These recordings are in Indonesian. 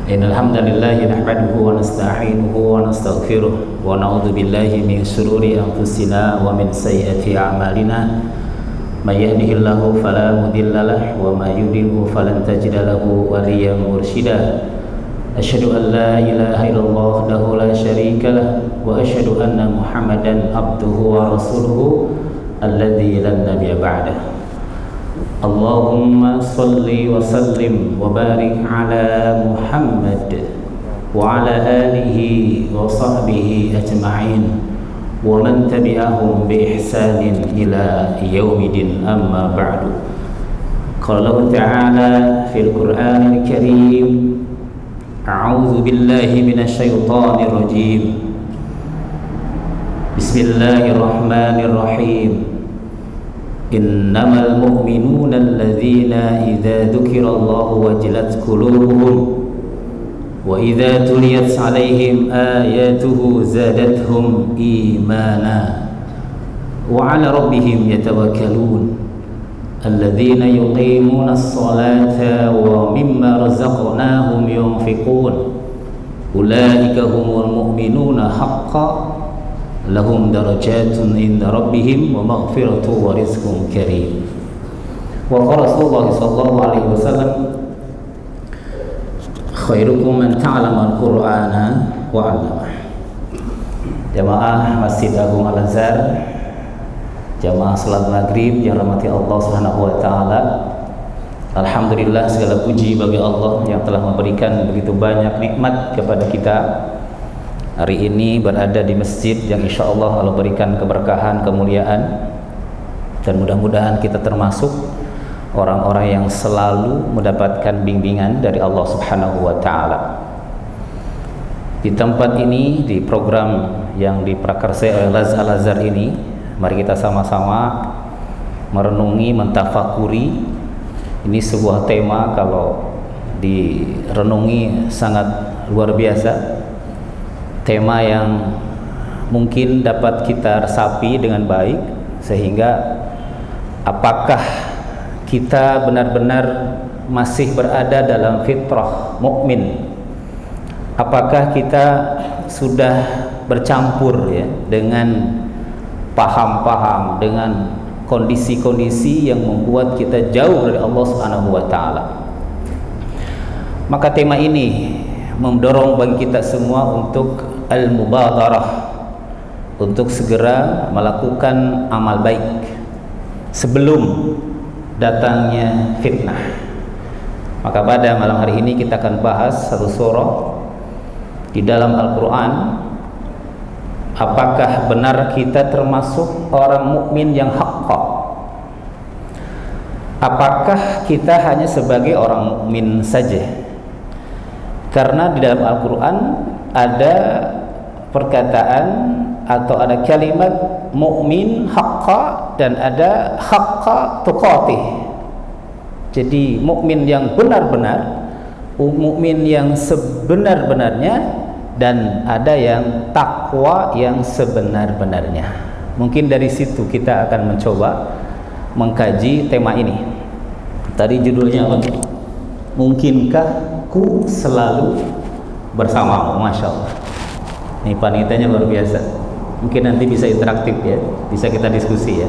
Innal hamdalillah nahmaduhu wa nasta'inuhu wa nastaghfiruh wa na'udzu billahi min shururi anfusina wa min sayyiati a'malina. May yahdihillahu fala mudilla lahu wa may yudlilhu falan tajida lahu waliyyan mursyida. Asyhadu an la ilaha illallah wahdahu la syarika lahu wa asyhadu anna Muhammadan abduhu wa rasuluhu alladzi la nabiyya ba'dahu. Allahumma salli wa sallim wa barik ala Muhammad wa ala alihi wa sahbihi ajma'in wa man tabi'ahum bi ihsanin ila yaumidin, amma ba'du. Qala Allah ta'ala fil Qur'anil Karim, a'udzu billahi minasy syaithanir rajim. Bismillahirrahmanirrahim. Innamal mu'minuna alladzina idza dzukirallahu wajilat qulubuhum wa idza tuliyat 'alaihim ayatuhu zadatuhum imana wa 'ala rabbihim yatawakkalun alladzina yuqimuna as-salata wa mimma razaqnahum yunfiqun ulaika humul mu'minuna haqqan lahum darajatun inda rabbihim wa maghfiratun wa rizqun karim. Wa qala Rasulullah sallallahu alaihi wasallam, khairukum man ta'allama al-Qur'ana wa 'allama. Jamaah Masjid Agung Al-Azhar, jamaah salat maghrib yang rahmati Allah Subhanahu wa taala. Alhamdulillah, segala puji bagi Allah yang telah memberikan begitu banyak nikmat kepada kita. Hari ini berada di masjid yang insya Allah Allah berikan keberkahan, kemuliaan, dan mudah-mudahan kita termasuk orang-orang yang selalu mendapatkan bimbingan dari Allah Subhanahu wa taala. Di tempat ini, di program yang diprakarsai oleh Al-Azhar ini, mari kita sama-sama merenungi, mentafakuri. Ini sebuah tema kalau direnungi sangat luar biasa. Tema yang mungkin dapat kita resapi dengan baik, sehingga apakah kita benar-benar masih berada dalam fitrah mukmin? Apakah kita sudah bercampur ya dengan paham-paham, dengan kondisi-kondisi yang membuat kita jauh dari Allah Subhanahu wa taala? Maka tema ini mendorong bagi kita semua untuk al-mubadarah, untuk segera melakukan amal baik sebelum datangnya fitnah. Maka pada malam hari ini kita akan bahas satu surah di dalam Al-Quran. Apakah benar kita termasuk orang mukmin yang haqqa? Apakah kita hanya sebagai orang mukmin saja? Karena di dalam Al-Quran ada perkataan atau ada kalimat mukmin haqqa dan ada haqqa tuqatih. Jadi mukmin yang benar-benar, mukmin yang sebenar-benarnya, dan ada yang takwa yang sebenar-benarnya. Mungkin dari situ kita akan mencoba mengkaji tema ini. Tadi judulnya apa? Mungkinkah ku selalu bersamamu? Masya Allah, ini panitianya luar biasa. Mungkin nanti bisa interaktif ya, bisa kita diskusi ya.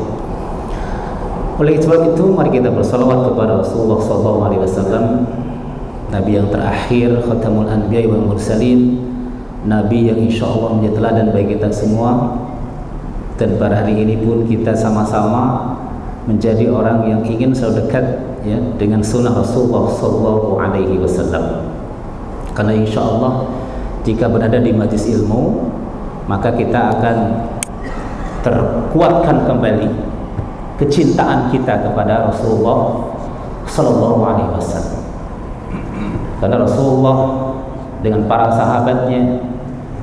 Oleh sebab itu, mari kita bersalawat kepada Rasulullah SAW, Nabi yang terakhir, Khatamul Anbiya wal Mursalin, Nabi yang insya Allah menjadi teladan bagi kita semua. Dan pada hari ini pun kita sama-sama menjadi orang yang ingin selalu dekat ya dengan sunnah Rasulullah SAW. Karena insya Allah jika berada di majlis ilmu, maka kita akan terkuatkan kembali kecintaan kita kepada Rasulullah SAW. Karena Rasulullah dengan para sahabatnya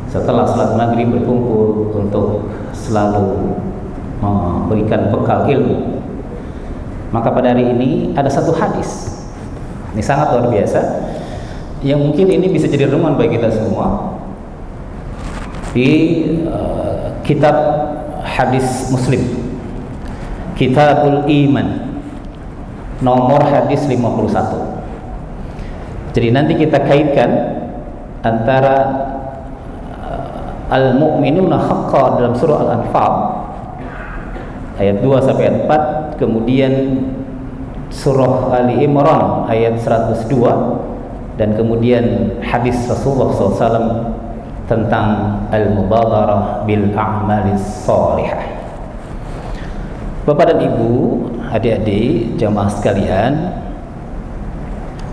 setelah salat maghrib berkumpul untuk selalu memberikan bekal ilmu. Maka pada hari ini ada satu hadis, ini sangat luar biasa, yang mungkin ini bisa jadi renungan bagi kita semua. Di kitab hadis Muslim, Kitabul Iman, nomor hadis 51. Jadi nanti kita kaitkan antara al-mu'minuna haqqan dalam surah Al-Anfal ayat 2 sampai ayat 4, kemudian surah Ali Imran ayat 102, dan kemudian hadis Rasulullah SAW tentang al-mubadarah bil a'malis salihah. Bapak dan Ibu, adik-adik, jamaah sekalian,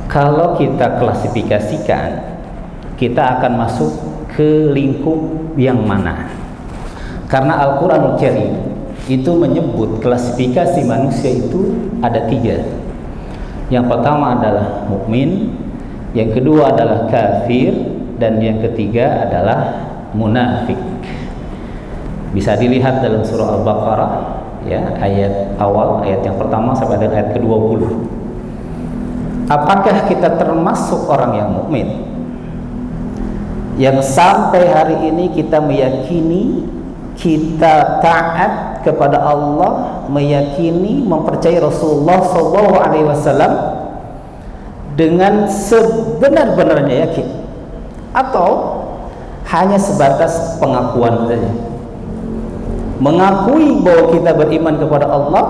kalau kita klasifikasikan, kita akan masuk ke lingkup yang mana? Karena Al-Quranul Karim itu menyebut klasifikasi manusia itu ada 3. Yang pertama adalah mukmin, yang kedua adalah kafir, dan yang ketiga adalah munafik. Bisa dilihat dalam surah Al-Baqarah, ya, ayat awal, ayat yang pertama sampai ayat ke-20. Apakah kita termasuk orang yang mukmin yang sampai hari ini kita meyakini kita taat kepada Allah, meyakini, mempercayai Rasulullah SAW dengan sebenar-benarnya yakin, atau hanya sebatas pengakuan saja, mengakui bahwa kita beriman kepada Allah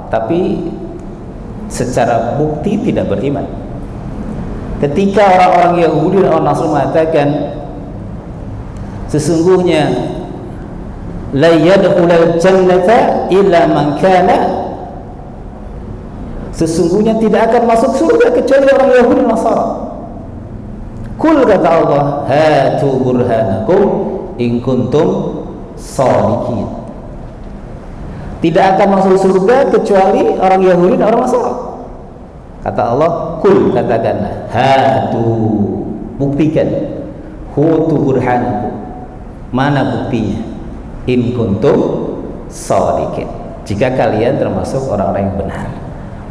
tapi secara bukti tidak beriman? Ketika orang-orang Yahudi dan orang Nasrani mengatakan sesungguhnya la yadkhulul jannata illa man kana, sesungguhnya tidak akan masuk surga kecuali orang Yahudi dan Nasara. Kul, kata Allah, hatu burhanakum in kuntum shadiqin. Tidak akan masuk surga kecuali orang Yahudi dan orang Nasara. Kata Allah, kul, katakanlah, hatu, buktikan, hutu burhanakum, mana buktinya, in kuntum shadiqin, jika kalian termasuk orang-orang yang benar.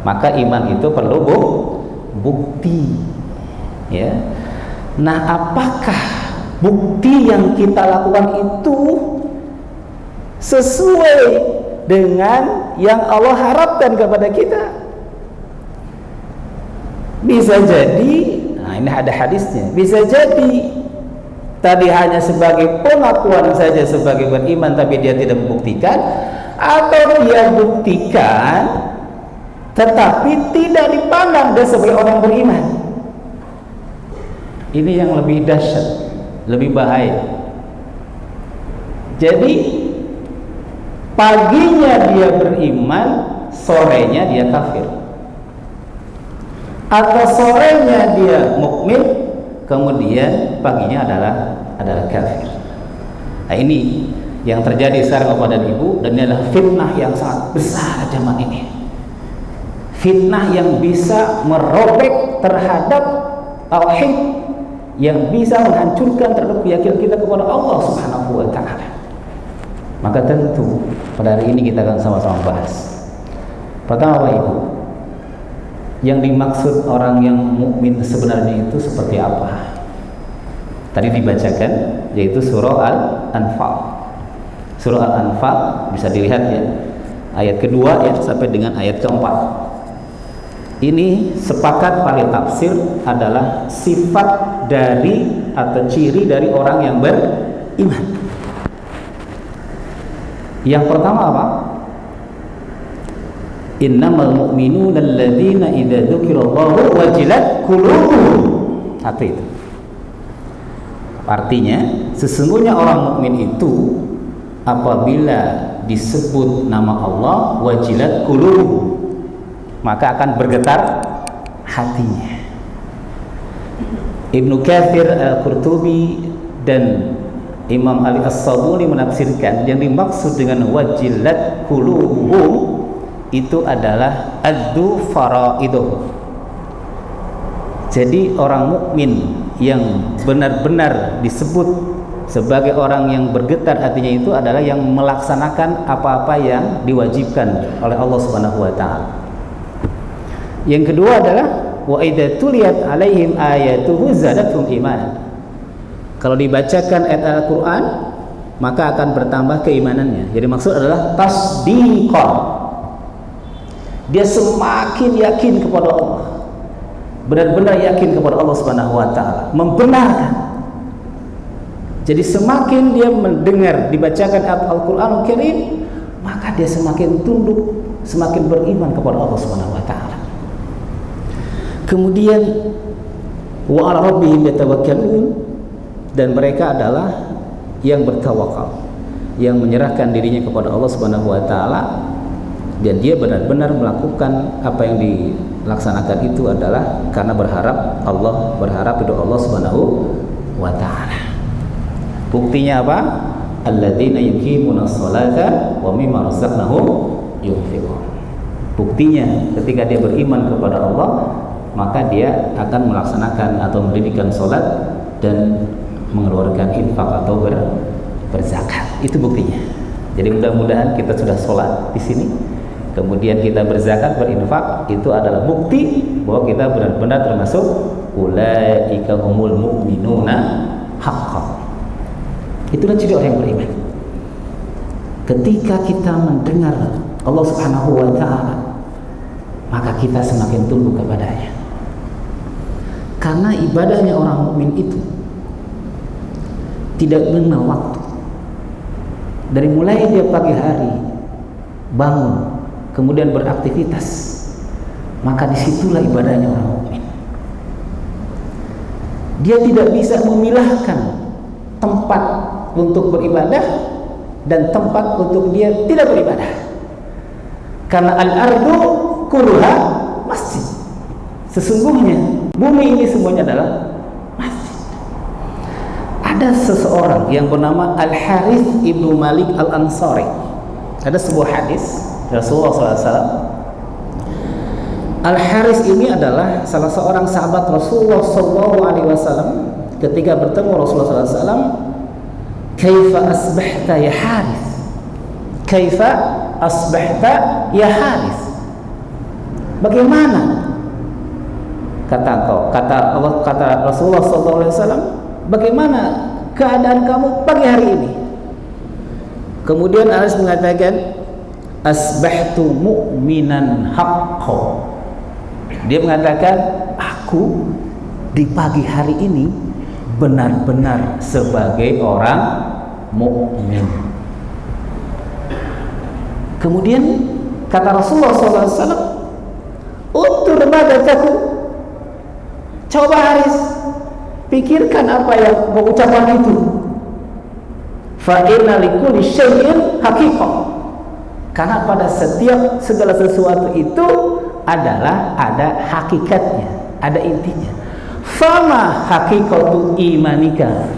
Maka iman itu perlu bukti, ya. Nah, apakah bukti yang kita lakukan itu sesuai dengan yang Allah harapkan kepada kita? Bisa jadi, nah ini ada hadisnya, bisa jadi tadi hanya sebagai pengakuan saja sebagai beriman tapi dia tidak membuktikan, atau dia buktikan tetapi tidak dipandang dia sebagai orang beriman. Ini yang lebih dahsyat, lebih bahaya. Jadi paginya dia beriman, sorenya dia kafir, atau sorenya dia mukmin, kemudian paginya adalah kafir. Nah, ini yang terjadi sekarang Bapak dan Ibu, dan ini adalah fitnah yang sangat besar zaman ini. Fitnah yang bisa merobek terhadap tauhid, yang bisa menghancurkan terhadap keyakinan kita kepada Allah Subhanahu wa taala. Maka tentu pada hari ini kita akan sama-sama bahas. Pertama, Bapak Ibu, yang dimaksud orang yang mukmin sebenarnya itu seperti apa? Tadi dibacakan, yaitu surah Al-Anfal. Surah Al-Anfal bisa dilihat, ya, ayat kedua ya sampai dengan ayat keempat. Ini sepakat para tafsir adalah sifat dari atau ciri dari orang yang beriman. Yang pertama apa? Innamal mu'minuna alladzina idza dzukirallahu wajilat qulubuhum. Apa itu? Artinya, sesungguhnya orang mukmin itu apabila disebut nama Allah, wajilat qulubuhum, maka akan bergetar hatinya. Ibnu Katsir, Al-Qurtubi, dan Imam Ali As-Sabuni menafsirkan yang dimaksud dengan wajilat qulubuhum itu adalah addu faraiduh. Jadi orang mukmin yang benar-benar disebut sebagai orang yang bergetar hatinya itu adalah yang melaksanakan apa-apa yang diwajibkan oleh Allah Subhanahu wa taala. Yang kedua adalah wa idza tuliyat alaihim ayatuhu zadatuhum iman. Kalau dibacakan ayat Al-Qur'an, maka akan bertambah keimanannya. Jadi maksud adalah tasdiqan. Dia semakin yakin kepada Allah, benar-benar yakin kepada Allah Subhanahu wa taala, membenarkan Jadi semakin dia mendengar dibacakan Al-Qur'anul Karim, maka dia semakin tunduk, semakin beriman kepada Allah Subhanahu wa taala. Kemudian wa 'ala rabbihim yatawakkalun, dan mereka adalah yang bertawakal, yang menyerahkan dirinya kepada Allah Subhanahu wa taala, dan dia benar-benar melakukan apa yang dilaksanakan itu adalah karena berharap itu Allah Subhanahu wa taala. Buktinya apa? Alladzina yuqimuna sholata wa mimma razaqnahum yunfiqun. Buktinya ketika dia beriman kepada Allah, maka dia akan melaksanakan atau mendirikan sholat dan mengeluarkan infak atau berzakat. Itu buktinya. Jadi mudah-mudahan kita sudah sholat di sini, kemudian kita berzakat, berinfak, itu adalah bukti bahwa kita benar-benar termasuk ulaika humul mu'minuna haqqan. Itulah ciri orang yang beriman. Ketika kita mendengar Allah Subhanahu wa taala, maka kita semakin tunduk kepadanya. Karena ibadahnya orang mukmin itu tidak mengenal waktu. Dari mulai dia pagi hari bangun, kemudian beraktivitas, maka disitulah ibadahnya orang mukmin. Dia tidak bisa memilahkan tempat untuk beribadah dan tempat untuk dia tidak beribadah, karena al-ardu kulluha masjid. Sesungguhnya bumi ini semuanya adalah masjid. Ada seseorang yang bernama Al-Harith ibnu Malik Al-Ansari. Ada sebuah hadis Rasulullah SAW. Al-Harith ini adalah salah seorang sahabat Rasulullah SAW. Ketika bertemu Rasulullah SAW, kaifa asbahta ya Harith, kaifa asbahta ya Harith, bagaimana kata Rasulullah SAW, bagaimana keadaan kamu pagi hari ini? Kemudian Anas mengatakan asbahtu mu'minan haqqo. Dia mengatakan aku di pagi hari ini benar-benar sebagai orang mukmin. Kemudian kata Rasulullah SAW, utur madataku, coba Haris pikirkan apa yang mengucapkan itu. Fa inna likulli syai'in haqiqah. Karena pada setiap segala sesuatu itu adalah ada hakikatnya, ada intinya. Fama hakikatu imanika.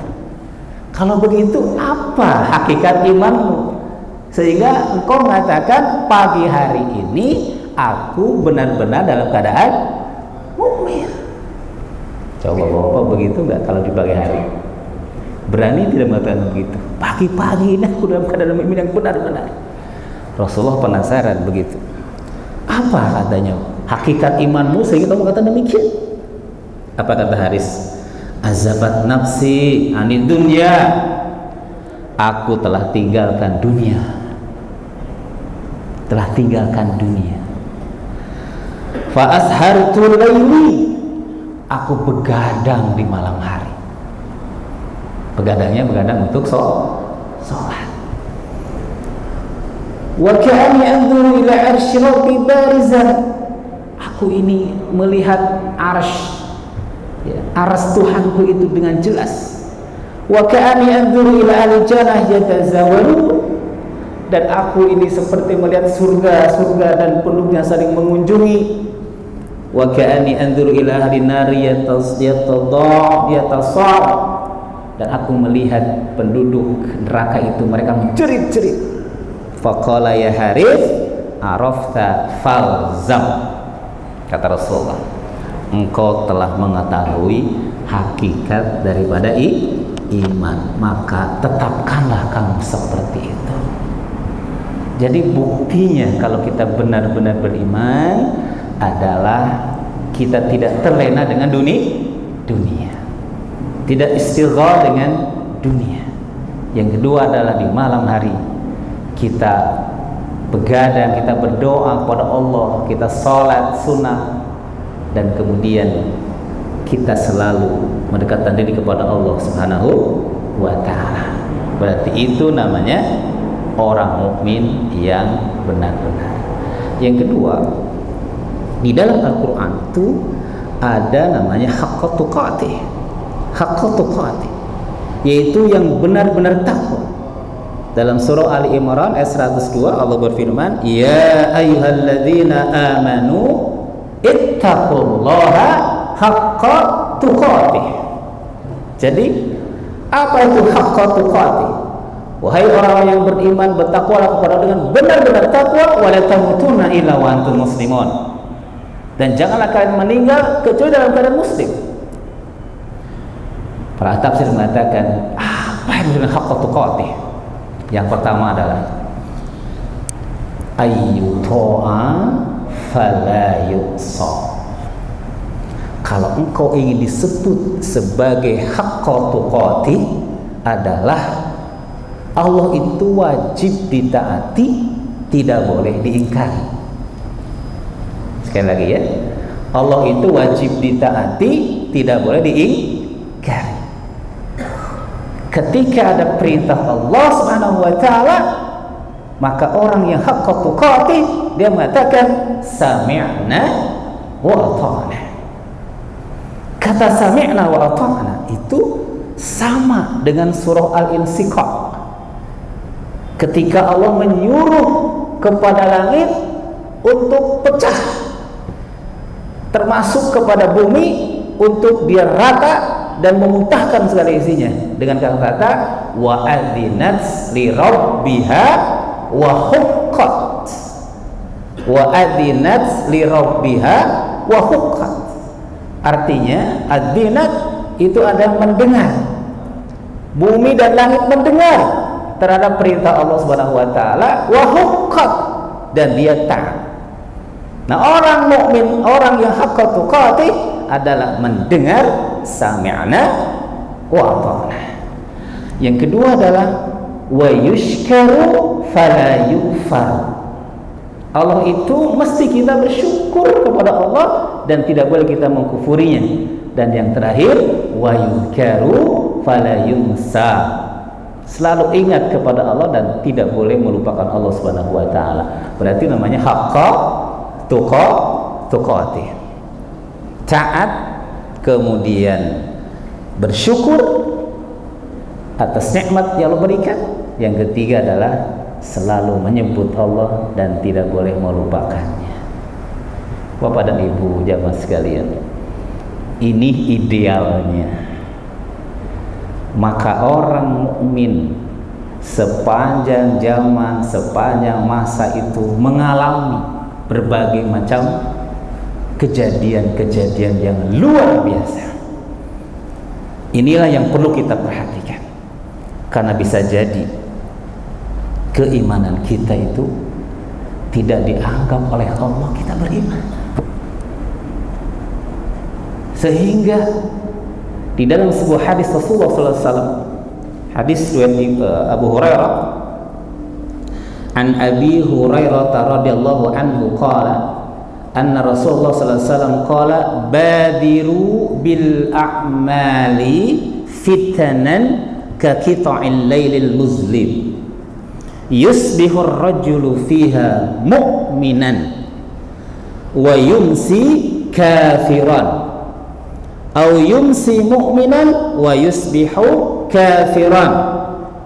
Kalau begitu apa hakikat imanmu? Sehingga engkau mengatakan pagi hari ini aku benar-benar dalam keadaan mukmin. Coba Bapak begitu enggak kalau di pagi hari? Berani tidak mengatakan begitu? Pagi-pagi ini aku dalam keadaan mukmin yang benar-benar. Rasulullah penasaran begitu. Apa katanya? Hakikat imanmu sehingga kamu kata demikian? Apa kata Haris? Azabat nafsi anid dunya. Aku telah tinggalkan dunia. Telah tinggalkan dunia. Fa ashartu laili. Aku begadang di malam hari. Begadangnya begadang untuk sholat. Wa ka'anni anzuru ila arsy rabbi barizan. Aku ini melihat aras Tuhanku itu dengan jelas. Wa ka'anni anzuru ila ahli jannah yatazawaru. Dan aku ini seperti melihat surga dan penduduknya saling mengunjungi. Wa ka'anni anzuru ila ahli nari yatasar. Dan aku melihat penduduk neraka itu mereka menjerit-jerit. Faqala ya Harith arafta falzam. Kata Rasulullah, engkau telah mengetahui hakikat daripada iman, maka tetapkanlah kamu seperti itu. Jadi buktinya kalau kita benar-benar beriman adalah kita tidak terlena dengan dunia, tidak istighfar dengan dunia. Yang kedua adalah di malam hari kita begadang, kita berdoa kepada Allah, kita sholat sunnah, dan kemudian kita selalu mendekatkan diri kepada Allah Subhanahu wa ta'ala. Berarti itu namanya orang mukmin yang benar-benar. Yang kedua, di dalam Al-Quran itu ada namanya haqqa tuqatih. Haqqa tuqatih, yaitu yang benar-benar takwa. Dalam surah Ali Imran ayat 102 Allah berfirman, ya ayyuhalladzina amanu ittaqullaha haqqa tuqatih. Jadi apa itu haqqa tuqatih? Wahai orang yang beriman, bertakwalah kepada dengan benar-benar takwa, wa la tamutunna illa wa antum muslimun. Dan janganlah kalian meninggal kecuali dalam keadaan muslim. Para tafsir mengatakan, apa yang dengan haqqa tuqatih? Yang pertama adalah ayyuto'a fala yu'sa. Kalau engkau ingin disebut sebagai haqqa tuqatih, adalah Allah itu wajib ditaati, tidak boleh diingkari. Sekali lagi ya, Allah itu wajib ditaati, tidak boleh diingkari. Ketika ada perintah Allah Subhanahu wa taala, maka orang yang haqqa tuqatih, dia mengatakan sami'na wa ata'na. Kata sami'na wa ata'na itu sama dengan surah Al-Insyiqaq. Ketika Allah menyuruh kepada langit untuk pecah, termasuk kepada bumi untuk biar rata dan memuntahkan segala isinya, dengan kata-kata wa adzinat li rabbiha wa huqqat. Wa adzinat li rabbiha wa huqqat. Artinya adzinat itu ada mendengar, bumi dan langit mendengar terhadap perintah Allah Subhanahu wa taala, wa huqqat, dan dia taat. Nah, orang mukmin, orang yang haqqa tuqatih adalah mendengar sami'na wa ata'na. Yang kedua adalah wa yushkaru fala yukfar. Allah itu mesti kita bersyukur kepada Allah dan tidak boleh kita mengkufurinya. Dan yang terakhir, wa yuzkaru fala yunsa. Selalu ingat kepada Allah dan tidak boleh melupakan Allah Subhanahu wa taala. Berarti namanya haqqa tuqatih. Taat, kemudian bersyukur atas nikmat yang Allah berikan. Yang ketiga adalah selalu menyebut Allah dan tidak boleh melupakannya. Bapak dan Ibu jamaah sekalian, ini idealnya. Maka orang mukmin sepanjang zaman, sepanjang masa itu mengalami berbagai macam kejadian-kejadian yang luar biasa. Inilah yang perlu kita perhatikan, karena bisa jadi keimanan kita itu tidak dianggap oleh Allah kita beriman. Sehingga di dalam sebuah hadis Rasulullah SAW, hadis riwayat Abu Hurairah, an Abi Hurairah radhiyallahu anhu qala anna Rasulullah sallallahu alaihi wasallam qala badiru bil a'mali fitanan ka qita'il lailil muzlim yusbihu ar-rajulu fiha mu'minan wa yumsi kafiran aw yumsi mu'minan wa yusbihu kafiran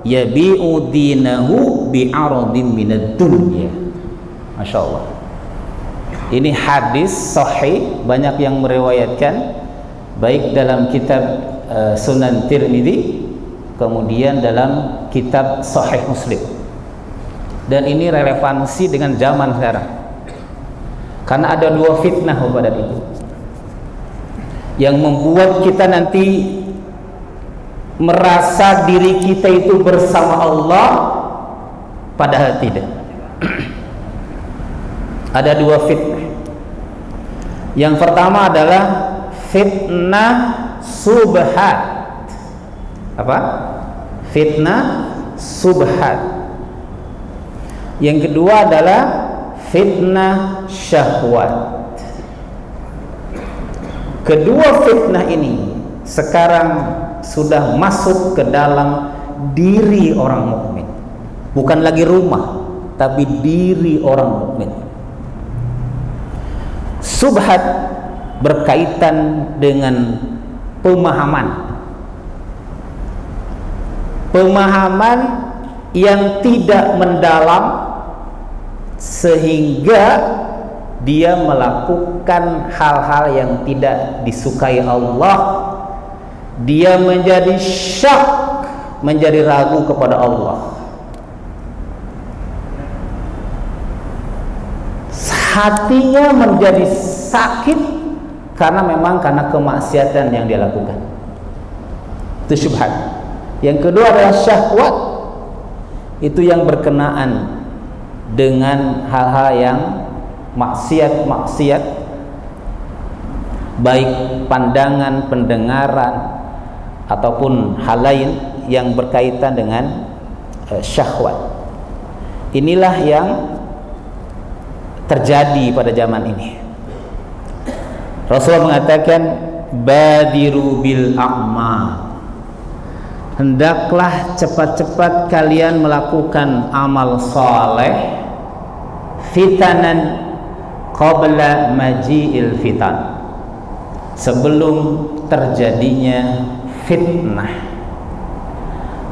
yabi'u dinahu bi'aradin minad dunya. Masya Allah, ini hadis sahih, banyak yang meriwayatkan, baik dalam kitab Sunan Tirmidzi, kemudian dalam kitab Sahih Muslim. Dan ini relevansi dengan zaman sekarang, karena ada dua fitnah kepada itu yang membuat kita nanti merasa diri kita itu bersama Allah, padahal tidak. Ada dua fitnah. Yang pertama adalah fitnah subhat. Apa? Fitnah subhat. Yang kedua adalah fitnah syahwat. Kedua fitnah ini sekarang sudah masuk ke dalam diri orang mukmin. Bukan lagi rumah, tapi diri orang mukmin. Subhat berkaitan dengan pemahaman yang tidak mendalam sehingga dia melakukan hal-hal yang tidak disukai Allah. Dia menjadi syak, menjadi ragu kepada Allah. Hatinya menjadi sakit karena kemaksiatan yang dia lakukan. Itu syubhat. Yang kedua adalah syahwat. Itu yang berkenaan dengan hal-hal yang maksiat, baik pandangan, pendengaran, ataupun hal lain yang berkaitan dengan syahwat. Inilah yang terjadi pada zaman ini. Rasulullah mengatakan, badiru bil a'mal, hendaklah cepat-cepat kalian melakukan amal saleh, fitanan qabla maji'il fitan, sebelum terjadinya fitnah,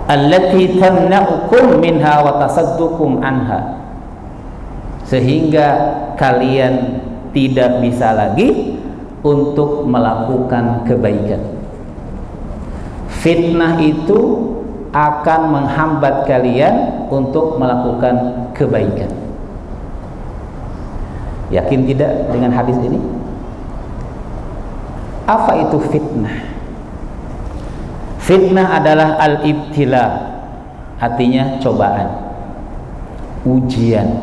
allati tamna'ukum minha wa tasaddukum anha, sehingga kalian tidak bisa lagi untuk melakukan kebaikan. Fitnah itu akan menghambat kalian untuk melakukan kebaikan. Yakin tidak dengan hadis ini? Apa itu fitnah? Fitnah adalah al-ibtila, artinya cobaan, ujian,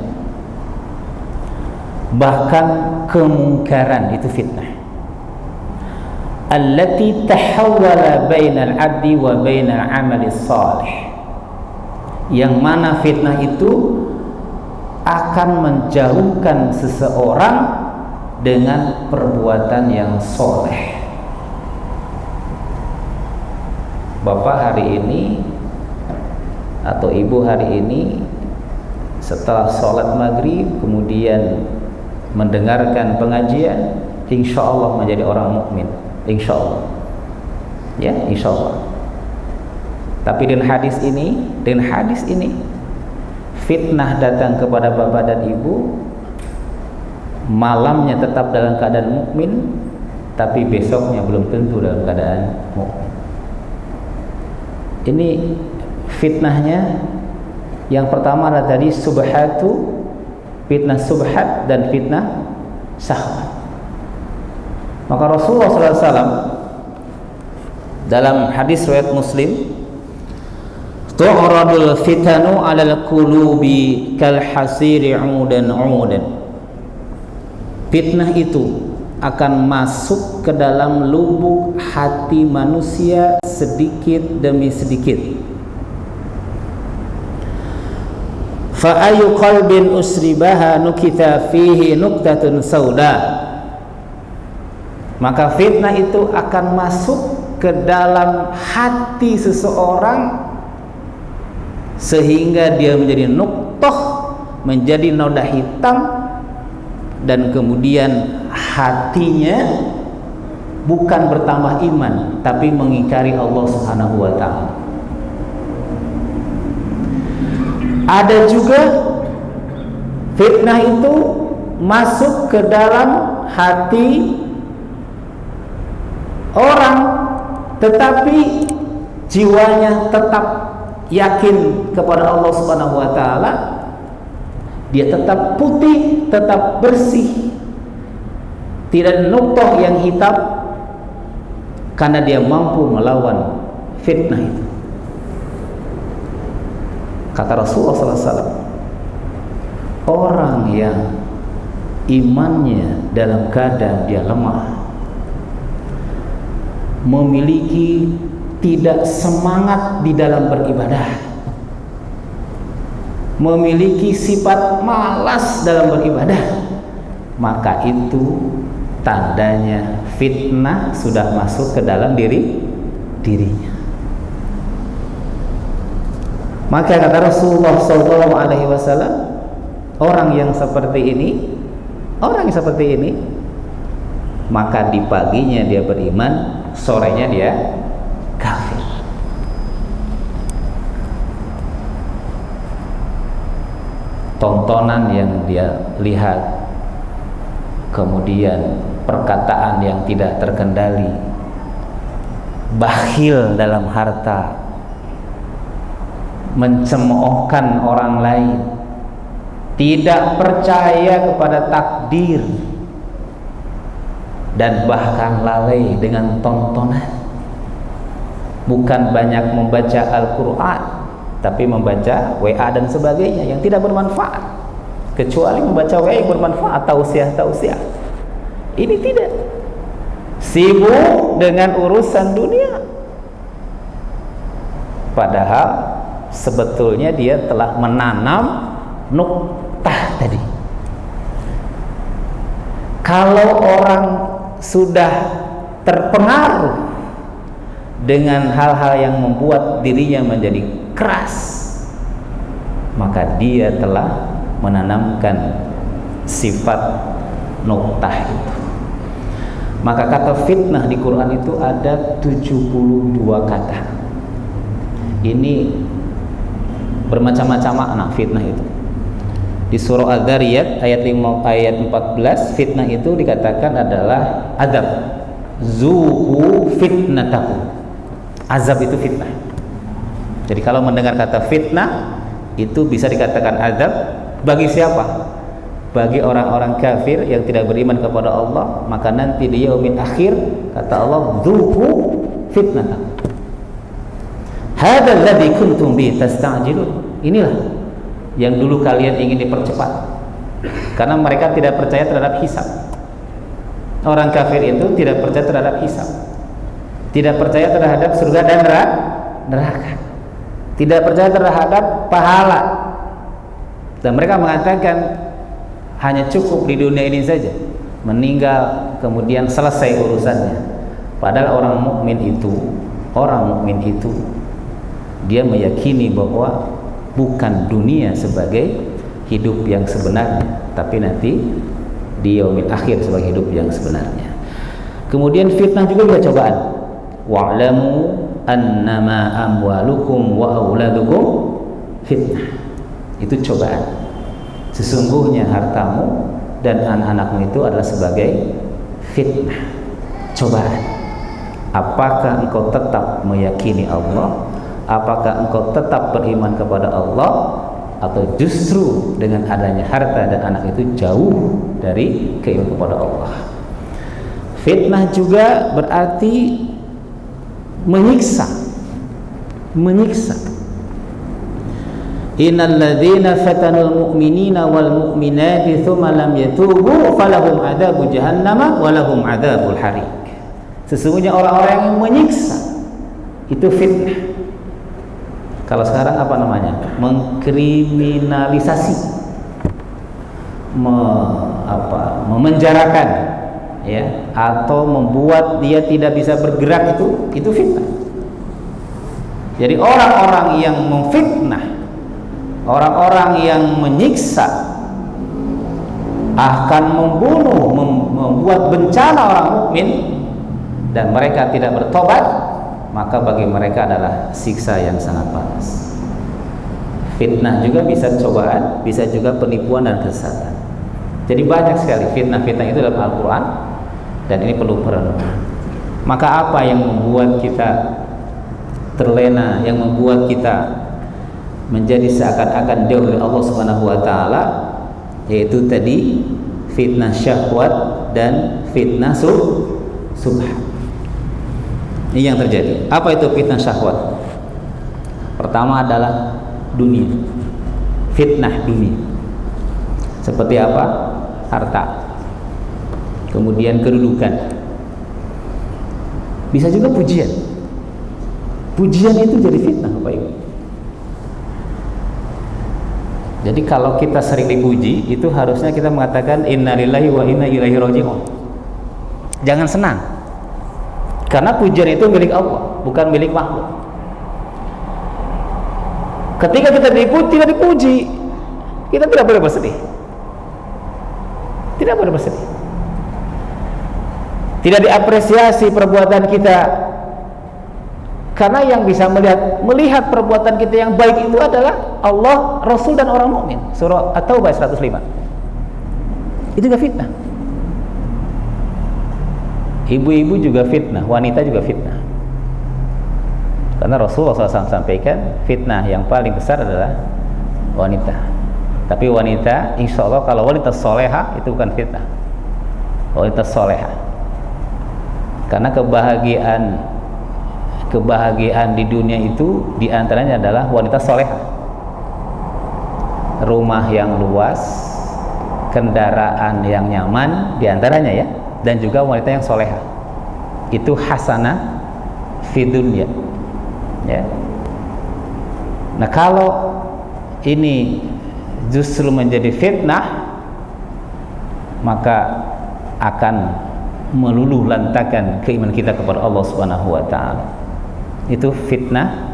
bahkan kemungkaran. Itu fitnah. Allati tahawwala bainal abdi wa bainal amali salih, yang mana fitnah itu akan menjauhkan seseorang dengan perbuatan yang soleh. Bapak hari ini atau ibu hari ini setelah sholat maghrib kemudian mendengarkan pengajian, insya Allah menjadi orang mukmin, insya Allah, ya, insya Allah. Tapi dengan hadis ini fitnah datang kepada bapak dan ibu, malamnya tetap dalam keadaan mukmin, tapi besoknya belum tentu dalam keadaan mukmin. Ini fitnahnya. Yang pertama adalah tadi subhatu, fitnah subhat dan fitnah syahwat. Maka Rasulullah SAW dalam hadis riwayat Muslim, tu'radul fitanu 'alal qulubi kal hasiri 'udan 'udan. Fitnah itu akan masuk ke dalam lubuk hati manusia sedikit demi sedikit. Fa ayu qalbin usribaha nukita fihi nuktatun sauda. Maka fitnah itu akan masuk ke dalam hati seseorang sehingga dia menjadi nuktah, menjadi noda hitam, dan kemudian hatinya bukan bertambah iman tapi mengingkari Allah Subhanahu wa ta'ala. Ada juga fitnah itu masuk ke dalam hati orang tetapi jiwanya tetap yakin kepada Allah Subhanahu wa ta'ala. Dia tetap putih, tetap bersih, tidak nuktah yang hitam, karena dia mampu melawan fitnah itu. Kata Rasulullah SAW, orang yang imannya dalam keadaan dia lemah, memiliki tidak semangat di dalam beribadah, memiliki sifat malas dalam beribadah, maka itu tandanya fitnah sudah masuk ke dalam diri dirinya. Maka kata Rasulullah SAW, orang yang seperti ini, maka di paginya dia beriman, sorenya dia kafir. Tontonan yang dia lihat, kemudian perkataan yang tidak terkendali, bakhil dalam harta, mencemoohkan orang lain, tidak percaya kepada takdir, dan bahkan lalai dengan tontonan. Bukan banyak membaca Al-Quran, tapi membaca WA dan sebagainya yang tidak bermanfaat, kecuali membaca WA yang bermanfaat, tausiah. Ini tidak, sibuk dengan urusan dunia, padahal sebetulnya dia telah menanam nuktah tadi. Kalau orang sudah terpengaruh dengan hal-hal yang membuat dirinya menjadi keras, maka dia telah menanamkan sifat nuktah itu. Maka kata fitnah di Quran itu ada 72 kata. Ini bermacam-macam makna fitnah itu. Di surah Adz-Dzariyat ayat 14, fitnah itu dikatakan adalah azab. Zuqu fitnatakum. Azab itu fitnah. Jadi kalau mendengar kata fitnah itu bisa dikatakan azab bagi siapa? Bagi orang-orang kafir yang tidak beriman kepada Allah, maka nanti di yaumil akhir kata Allah, zuqu fitnatakum. Hadzal ladzi kuntum bi tasta'jilun. Inilah yang dulu kalian ingin dipercepat, karena mereka tidak percaya terhadap hisab. Orang kafir itu tidak percaya terhadap hisab, tidak percaya terhadap surga dan neraka, tidak percaya terhadap pahala, dan mereka mengatakan hanya cukup di dunia ini saja, meninggal kemudian selesai urusannya. Padahal orang mukmin itu dia meyakini bahwa bukan dunia sebagai hidup yang sebenarnya, tapi nanti di yaumil akhir sebagai hidup yang sebenarnya. Kemudian fitnah juga bisa cobaan. Wa'lamu annama amwalukum wa auladukum fitnah. Itu cobaan. Sesungguhnya hartamu dan anak-anakmu itu adalah sebagai fitnah, cobaan. Apakah engkau tetap meyakini Allah? Apakah engkau tetap beriman kepada Allah, atau justru dengan adanya harta dan anak itu jauh dari keimanan kepada Allah? Fitnah juga berarti menyiksa. Innal ladzina fatanul mu'minina wal mu'minati tsumma lam yatubu falahum adzabu jahannam wa lahum adzabul hariq. Sesungguhnya orang-orang yang menyiksa itu fitnah. Kalau sekarang apa namanya? Mengkriminalisasi, memenjarakan, ya, atau membuat dia tidak bisa bergerak, itu fitnah. Jadi orang-orang yang memfitnah, orang-orang yang menyiksa, akan membunuh, membuat bencana orang mukmin, dan mereka tidak bertobat, maka bagi mereka adalah siksa yang sangat panas. Fitnah juga bisa cobaan, bisa juga penipuan dan kesesatan. Jadi banyak sekali fitnah-fitnah itu dalam Al-Quran, dan ini perlu perenungan. Maka apa yang membuat kita terlena, yang membuat kita menjadi seakan-akan jauh dari Allah Subhanahu wa taala, yaitu tadi fitnah syahwat dan fitnah subhat. Ini yang terjadi. Apa itu fitnah syahwat? Pertama adalah dunia, fitnah dunia. Seperti apa? Harta, kemudian kedudukan, bisa juga pujian. Pujian itu jadi fitnah, Bapak Ibu. Jadi kalau kita sering dipuji, itu harusnya kita mengatakan innalillahi wa inna ilaihi raji'un. Jangan senang, karena pujian itu milik Allah. bukan milik makhluk. Ketika kita tidak dipuji, kita tidak boleh bersedih. Tidak boleh bersedih. Tidak diapresiasi perbuatan kita, karena yang bisa melihat perbuatan kita yang baik itu adalah Allah, Rasul, dan orang mukmin. Surah At-Taubah 105. Itu juga fitnah. Ibu-ibu juga fitnah, wanita juga fitnah. Karena Rasulullah SAW sampaikan fitnah yang paling besar adalah wanita. Tapi wanita, insya Allah kalau wanita soleha itu bukan fitnah. Wanita soleha. Karena kebahagiaan di dunia itu diantaranya adalah wanita soleha. Rumah yang luas, kendaraan yang nyaman diantaranya ya, dan juga wanita yang soleha. Itu hasanah fi dunya ya. Nah, kalau ini justru menjadi fitnah, maka akan meluluh lantakan keimanan kita kepada Allah Subhanahu wa taala. Itu fitnah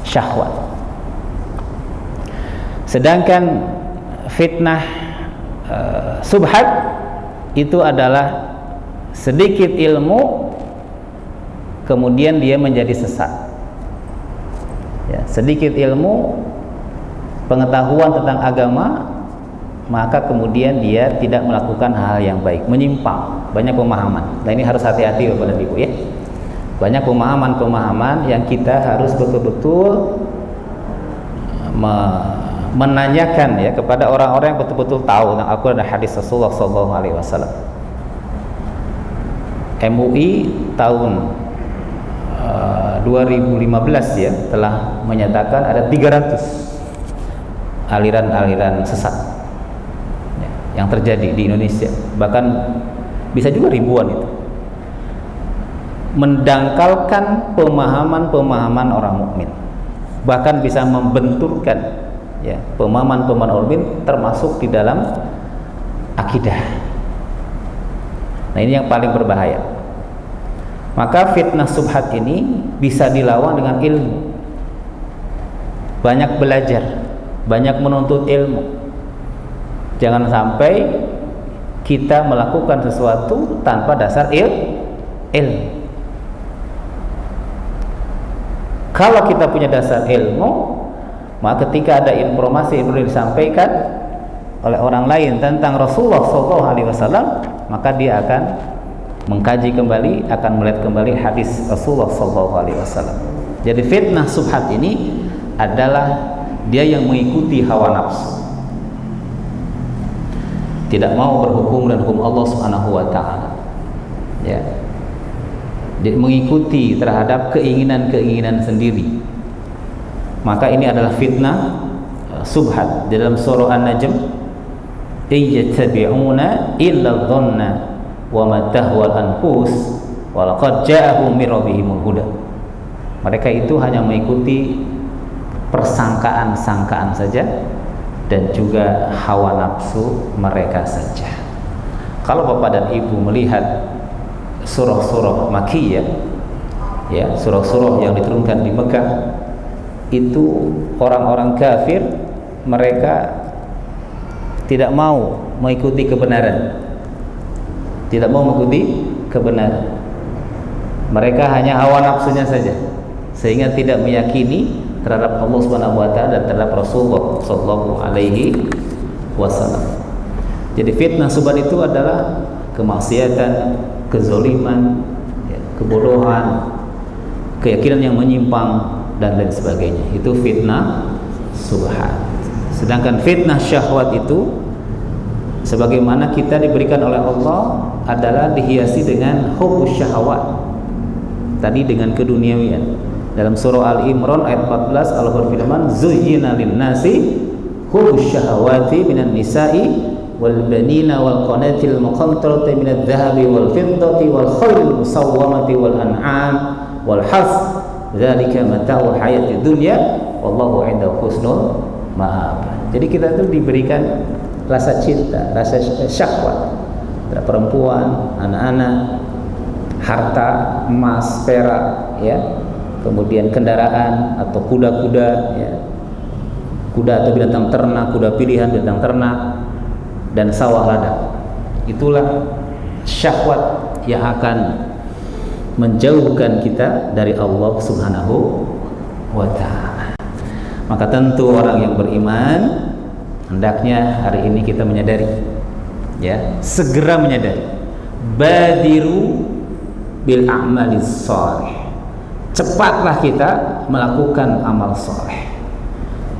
syahwat. Sedangkan fitnah subhat itu adalah sedikit ilmu kemudian dia menjadi sesat. Ya, sedikit ilmu pengetahuan tentang agama, maka kemudian dia tidak melakukan hal yang baik, menyimpang, banyak pemahaman. Nah, ini harus hati-hati Bapak dan Ibu ya. Banyak pemahaman-pemahaman yang kita harus betul-betul menanyakan ya kepada orang-orang yang betul-betul tahu tentang Al-Quran dan hadis Rasulullah SAW. MUI tahun 2015 ya telah menyatakan ada 300 aliran-aliran sesat ya, yang terjadi di Indonesia, bahkan bisa juga ribuan itu, mendangkalkan pemahaman-pemahaman orang mukmin, bahkan bisa membenturkan ya pemahaman-pemahaman orang mukmin termasuk di dalam akidah. Nah, ini yang paling berbahaya. Maka fitnah subhat ini bisa dilawan dengan ilmu, banyak belajar, banyak menuntut ilmu. Jangan sampai kita melakukan sesuatu tanpa dasar ilmu. Kalau kita punya dasar ilmu, maka ketika ada informasi yang disampaikan oleh orang lain tentang Rasulullah SAW, maka dia akan mengkaji kembali, akan melihat kembali hadis Rasulullah SAW. Jadi fitnah subhat ini adalah dia yang mengikuti hawa nafsu, tidak mau berhukum dan hukum Allah Subhanahu wa taala. Ya. Dia mengikuti terhadap keinginan-keinginan sendiri. Maka ini adalah fitnah subhat. Di dalam surah An-Najm, "Iyattabi'una illa dhanna wa ma tahwal anfus wa laqad ja'ahum min rabbihimul huda." Mereka itu hanya mengikuti persangkaan-sangkaan saja dan juga hawa nafsu mereka saja. Kalau Bapak dan Ibu melihat surah-surah Makkiyah ya, surah-surah yang diturunkan di Mekah, itu orang-orang kafir mereka tidak mau mengikuti kebenaran. Tidak mau mengikuti kebenaran. Mereka hanya hawa nafsunya saja, sehingga tidak meyakini terhadap Allah Subhanahu wa taala dan terhadap Rasulullah sallallahu alaihi wasallam. Jadi fitnah subhat itu adalah kemaksiatan, kezaliman, ya, kebodohan, keyakinan yang menyimpang dan lain sebagainya. Itu fitnah subhat. Sedangkan fitnah syahwat itu sebagaimana kita diberikan oleh Allah adalah dihiasi dengan hubbus syahwat. Tadi dengan keduniawian. Dalam surah Al-Imran ayat 14 Allah berfirman, "Zuyyina lin-nasi hubbus syahawati minan nisa'i wal banina wal qanatil muqantarati minadh dhahabi wal fiddati wal khaylil musawwamati wal an'am wal harth dzalika mata'ul hayatid dunya wallahu 'indahu husnul ma'ab." Jadi kita itu diberikan rasa cinta, rasa syahwat terhadap perempuan, anak-anak, harta, emas, perak, ya, kemudian kendaraan atau kuda-kuda, ya, kuda atau binatang ternak, kuda pilihan binatang ternak, dan sawah ladang. Itulah syahwat yang akan menjauhkan kita dari Allah Subhanahu wa ta'ala. Maka tentu orang yang beriman hendaknya hari ini kita menyadari, ya, segera menyadari, badiru bil a'malis shalih, cepatlah kita melakukan amal soleh,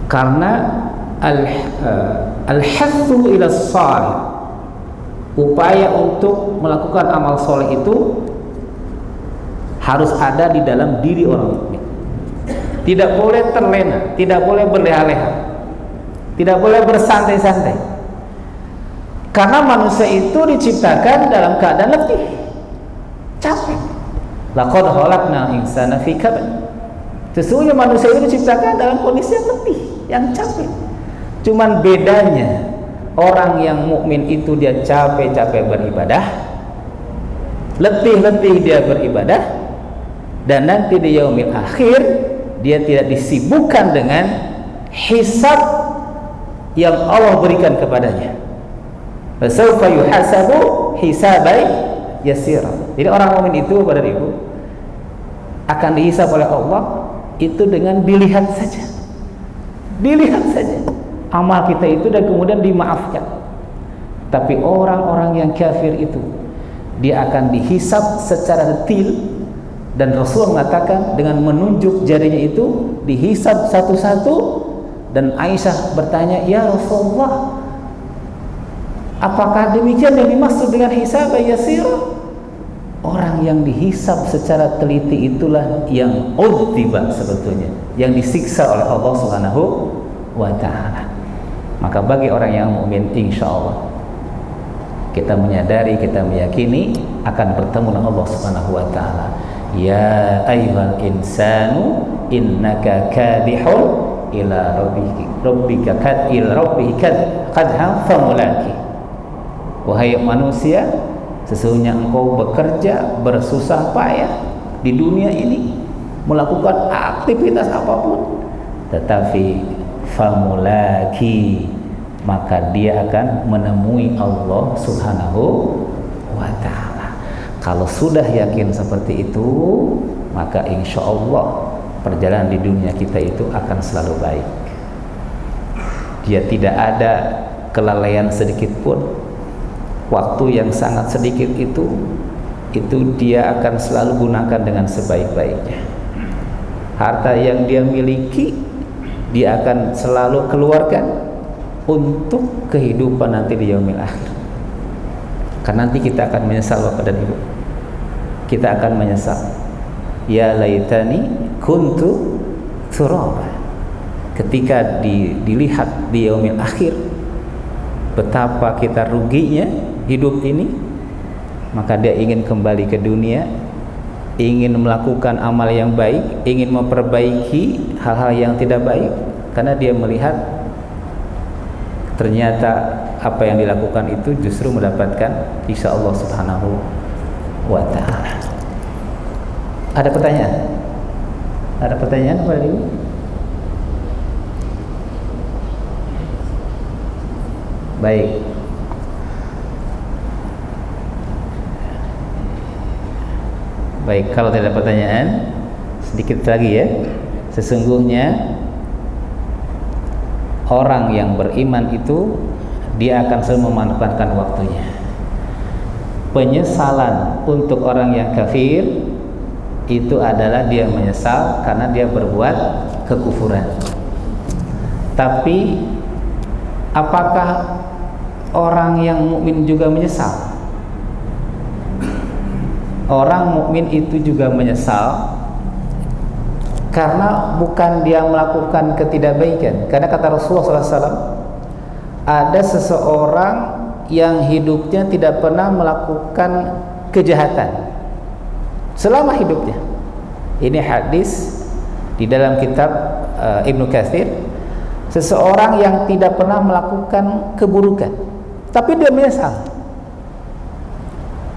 karena al-hathu ila shalih, upaya untuk melakukan amal soleh itu harus ada di dalam diri orang mukmin. Tidak boleh terlena, tidak boleh berleha-leha, tidak boleh bersantai-santai, karena manusia itu diciptakan dalam keadaan letih, capek. Laqad khalaqnal insana fi kabad. Sesungguhnya manusia itu diciptakan dalam kondisi yang letih, yang capek. Cuman bedanya orang yang mukmin itu dia capek-capek beribadah, letih-letih dia beribadah, dan nanti di yaumil akhir dia tidak disibukkan dengan hisab yang Allah berikan kepadanya. Fasawfa yuhasabu hisaban yasira. Jadi orang mukmin itu, Bapak Ibu, akan dihisab oleh Allah itu dengan dilihat saja. Dilihat saja amal kita itu dan kemudian dimaafkan. Tapi orang-orang yang kafir itu dia akan dihisab secara detail, dan Rasul mengatakan dengan menunjuk jarinya itu dihisab satu-satu. Dan Aisyah bertanya, "Ya Rasulullah, apakah demikian yang dimaksud dengan hisab yasir?" Orang yang dihisab secara teliti itulah yang udziba, sebetulnya yang disiksa oleh Allah Subhanahu wa ta'ala. Maka bagi orang yang mukmin, insyaallah kita menyadari, kita meyakini akan bertemu dengan Allah Subhanahu wa ta'ala. Ya ayyuhal insanu innaka kadihun ila rabbika qadhan famulaki. Wahai manusia, sesungguhnya engkau bekerja bersusah payah di dunia ini melakukan aktivitas apapun, tetapi famulaki, maka dia akan menemui Allah Subhanahu wa ta'ala. Kalau sudah yakin seperti itu, maka insya Allah perjalanan di dunia kita itu akan selalu baik. Dia tidak ada kelalaian sedikit pun. Waktu yang sangat sedikit itu dia akan selalu gunakan dengan sebaik-baiknya. Harta yang dia miliki dia akan selalu keluarkan untuk kehidupan nanti di yaumil akhir. Karena nanti kita akan menyesal, Bapak dan Ibu. Kita akan menyesal. Ya laitani kuntu turaba. Ketika dilihat di yaumil akhir betapa kita ruginya hidup ini, maka dia ingin kembali ke dunia, ingin melakukan amal yang baik, ingin memperbaiki hal-hal yang tidak baik, karena dia melihat ternyata apa yang dilakukan itu justru mendapatkan siksa Allah Subhanahu wa ta'ala. Ada pertanyaan? Ada pertanyaan Pak Ibu? Baik. Baik, kalau tidak ada pertanyaan, sedikit lagi ya. Sesungguhnya orang yang beriman itu dia akan selalu memanfaatkan waktunya. Penyesalan untuk orang yang kafir itu adalah dia menyesal karena dia berbuat kekufuran. Tapi apakah orang yang mukmin juga menyesal? Orang mukmin itu juga menyesal karena bukan dia melakukan ketidakbaikan. Karena kata Rasulullah SAW, ada seseorang yang hidupnya tidak pernah melakukan kejahatan selama hidupnya. Ini hadis di dalam kitab Ibnu Katsir. Seseorang yang tidak pernah melakukan keburukan, tapi dia menyesal.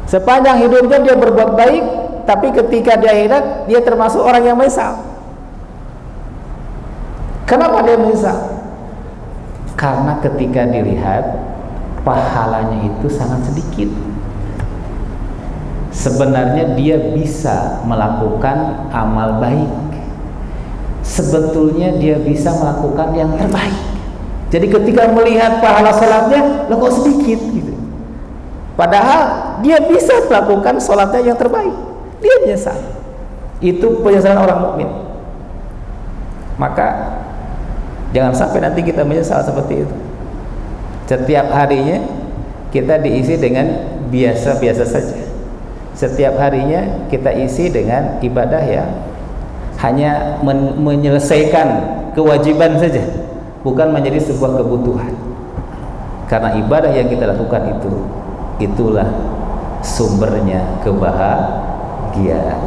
Sepanjang hidupnya dia berbuat baik, tapi ketika di akhirat dia termasuk orang yang menyesal. Kenapa dia menyesal? Karena ketika dilihat pahalanya itu sangat sedikit. Sebenarnya dia bisa melakukan amal baik, sebetulnya dia bisa melakukan yang terbaik. Jadi ketika melihat pahala salatnya, loh kok sedikit gitu. Padahal dia bisa melakukan salatnya yang terbaik. Dia menyesal. Itu penyesalan orang mukmin. Maka jangan sampai nanti kita menyesal seperti itu. Setiap harinya kita diisi dengan biasa-biasa saja. Setiap harinya kita isi dengan ibadah yang hanya menyelesaikan kewajiban saja, bukan menjadi sebuah kebutuhan. Karena ibadah yang kita lakukan itulah sumbernya kebahagiaan.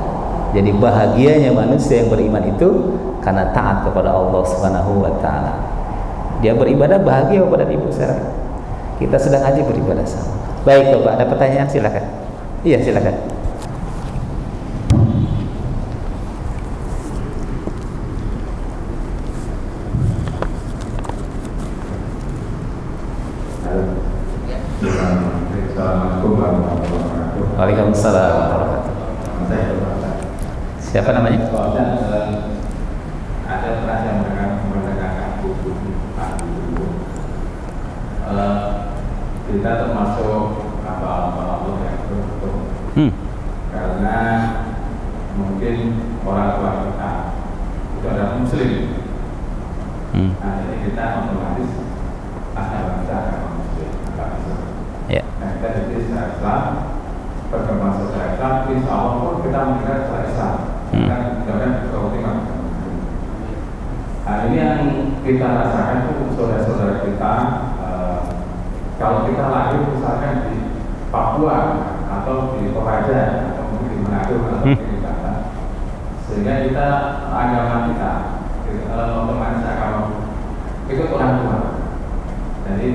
Jadi bahagianya manusia yang beriman itu karena taat kepada Allah Subhanahu wa taala. Dia beribadah bahagia Bapak dan Ibu sekarang. Kita sedang haji beribadah sama. Baik Bapak, ada pertanyaan silakan. Iya, silakan. Assalamualaikum warahmatullahi wabarakatuh. Waalaikumsalam warahmatullahi wabarakatuh. Siapa namanya? Ada pernah yang mendengarkan buku Pak Dulu. Kita termasuk apa yang beruntung. Karena mungkin orang tua kita itu adalah Muslim. Nah, jadi kita otomatis agama Muslim, agama Islam. Ya. Nah, kita jadi secara Islam, berkembang secara Islam, insya Allah pun kita mengira secara Islam. Dan mudah-mudahan kita optimal. Nah, ini yang kita rasakan itu saudara-saudara kita. Kalau kita lahir misalkan di Papua atau di Toraja atau mungkin di Manado atau di Jakarta, sehingga kita agama kita otomatis agama ikut orang tua. Jadi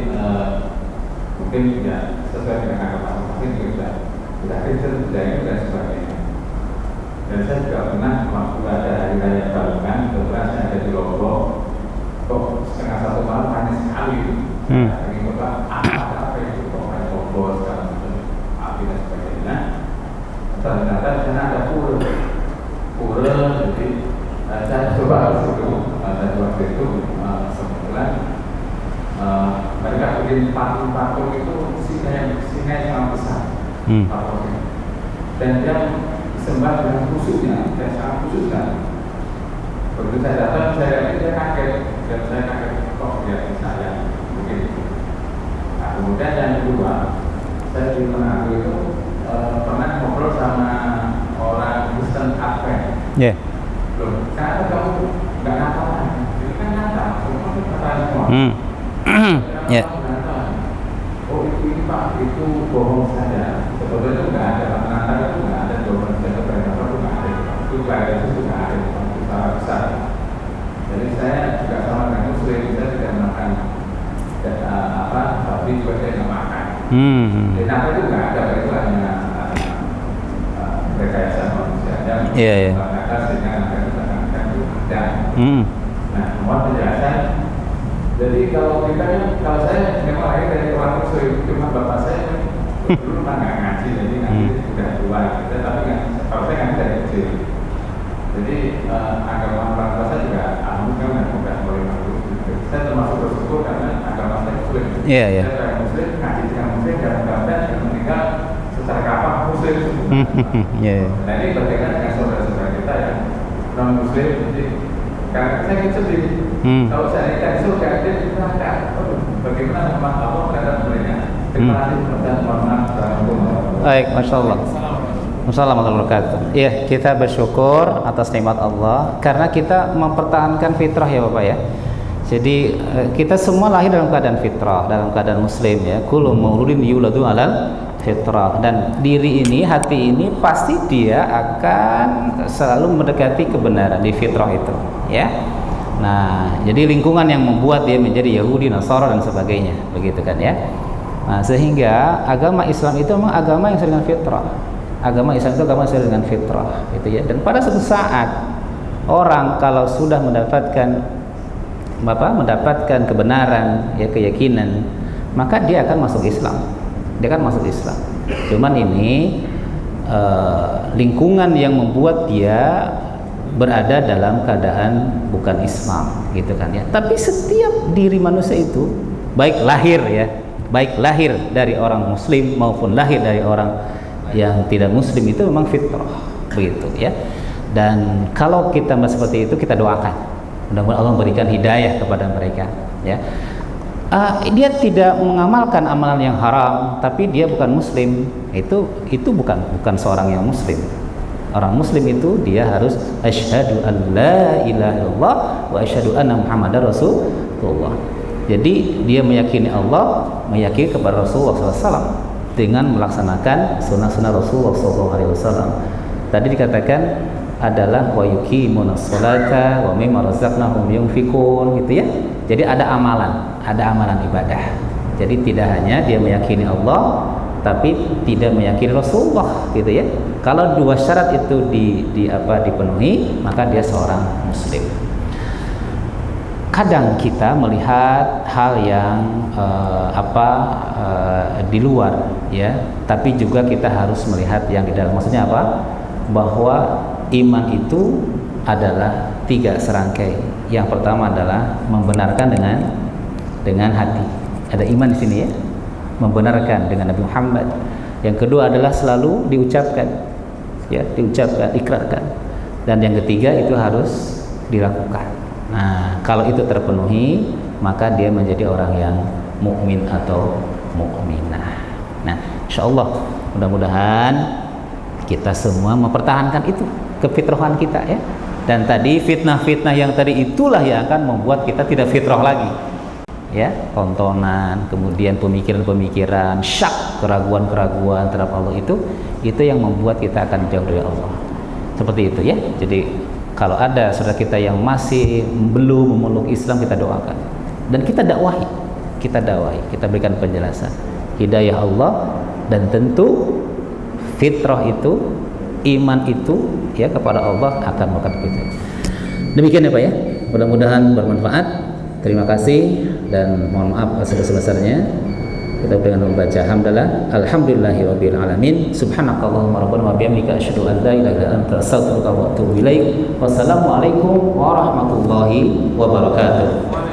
mungkin tidak sesuai dengan agama masing-masing, sudah Kristen, budaya dan sebagainya. Dan saya juga pernah waktu ada hari raya Balungan, kebetulan saya ada di Lombok, kok setengah satu malam panas sekali. Lagi coba apa itu kok ada kompor segala macam api dan sebagainya. Ternyata di sana ada pura, jadi saya coba situ dan waktu itu kebetulan mereka bikin patung itu singa yang sangat besar, patungnya, dan dia disembah dengan khususnya, dan sangat khusus kan. Begitu saya datang, dia kaget, dan saya kaget kok dia saya mungkin. Nah, kemudian yang kedua, saya di Manado itu pernah ngobrol sama orang Kristen Advent. Yeah. Loh, kenapa kamu nggak ngatakan? Ini kan nyata, semua kan kata semua. Ya. Oh ini Pak, itu bohong saja. Sebetulnya itu nggak ada, Natal itu nggak ada jawaban saya kepada Bapak itu nggak ada. Itu kelahiran itu nggak ada, salah besar. Jadi saya juga sama dengan Muslim, saya tidak makan tapi juga saya nggak makan. Jadi Natal itu nggak ada, itu hanya rekayasa manusia. Iya. Natal sehingga Natal itu ada. Nah, mohon penjelasan. Jadi kalau saya memang lahir dari orang Muslim, cuma bapak saya dulu memang nggak ngaji, jadi ngaji sudah tua gitu, tapi kalau saya ngaji dari kecil. Jadi agama orang tua saya juga alhamdulillah sudah mulai masuk. Saya termasuk bersyukur karena agama saya Muslim. Iya. Saya dari Muslim, ngaji dengan Muslim, dan mudah-mudahan yang meninggal secara kafah Muslim semua. Nah ini berkaitan dengan saudara-saudara kita yang non Muslim, jadi karena saya sedih. Kalau saya nikah surga, dia neraka. Bagaimana memang Allah terhadap mereka? Terima kasih dan mohon maaf. Baik, masya Allah. Assalamualaikum warahmatullahi wabarakatuh. Iya, kita bersyukur atas nikmat Allah karena kita mempertahankan fitrah ya Bapak ya. Jadi kita semua lahir dalam keadaan fitrah, dalam keadaan Muslim ya. Kullu mauludin yuladu alal fitrah, dan diri ini, hati ini pasti dia akan selalu mendekati kebenaran di fitrah itu ya. Nah, jadi lingkungan yang membuat dia menjadi Yahudi, Nasara dan sebagainya, begitu kan ya. Nah, sehingga agama Islam itu memang agama yang dengan fitrah, Agama Islam itu agama sesuai dengan fitrah, gitu ya. Dan pada suatu saat orang kalau sudah mendapatkan kebenaran, ya, keyakinan, maka dia akan masuk Islam. Dia akan masuk Islam. Cuman ini lingkungan yang membuat dia berada dalam keadaan bukan Islam, gitu kan ya. Tapi setiap diri manusia itu baik lahir dari orang muslim maupun lahir dari orang yang tidak muslim itu memang fitrah, begitu ya. Dan kalau kita seperti itu, kita doakan mudah-mudahan Allah memberikan hidayah kepada mereka, ya. Dia tidak mengamalkan amalan yang haram, tapi dia bukan muslim, itu bukan seorang yang muslim. Orang muslim itu dia harus asyhadu an la ilaha illallah wa asyhadu anna muhammadar rasulullah. Jadi dia meyakini Allah, meyakini kepada Rasulullah SAW dengan melaksanakan sunnah-sunnah Rasulullah SAW. Tadi dikatakan adalah wa yuqimunas sholata wa mimma razaqnahum yunfikun, gitu ya. Jadi ada amalan ibadah. Jadi tidak hanya dia meyakini Allah, tapi tidak meyakini Rasulullah, gitu ya. Kalau dua syarat itu dipenuhi, maka dia seorang muslim. Kadang kita melihat hal yang di luar, ya, tapi juga kita harus melihat yang di dalam. Maksudnya apa? Bahwa iman itu adalah 3 serangkai. Yang pertama adalah membenarkan dengan hati. Ada iman di sini, ya, membenarkan dengan Nabi Muhammad. Yang kedua adalah selalu diucapkan, ya, ikrarkan. Dan yang ketiga itu harus dilakukan. Nah, kalau itu terpenuhi, maka dia menjadi orang yang mukmin atau mukminah. Nah, insyaallah mudah-mudahan kita semua mempertahankan itu kefitrahan kita, ya. Dan tadi fitnah-fitnah yang tadi itulah yang akan membuat kita tidak fitrah lagi, ya. Tontonan, kemudian pemikiran-pemikiran syak, keraguan-keraguan terhadap Allah, itu yang membuat kita akan jauh dari Allah. Seperti itu, ya. Jadi kalau ada saudara kita yang masih belum memeluk Islam, kita doakan dan kita dakwahi, kita berikan penjelasan hidayah Allah, dan tentu fitrah itu, iman itu, ya, kepada Allah akan melakukan itu. Demikian, ya Pak, ya. Mudah-mudahan bermanfaat. Terima kasih dan mohon maaf sebesar-besarnya. Kita dengan membaca hamdalah, alhamdulillahirabbil alamin, subhanakallahumma rabbana wa bihamdika asyhadu an la ilaha illa anta astaghfiruka wa atubu ilaik. Wassalamualaikum warahmatullahi wabarakatuh.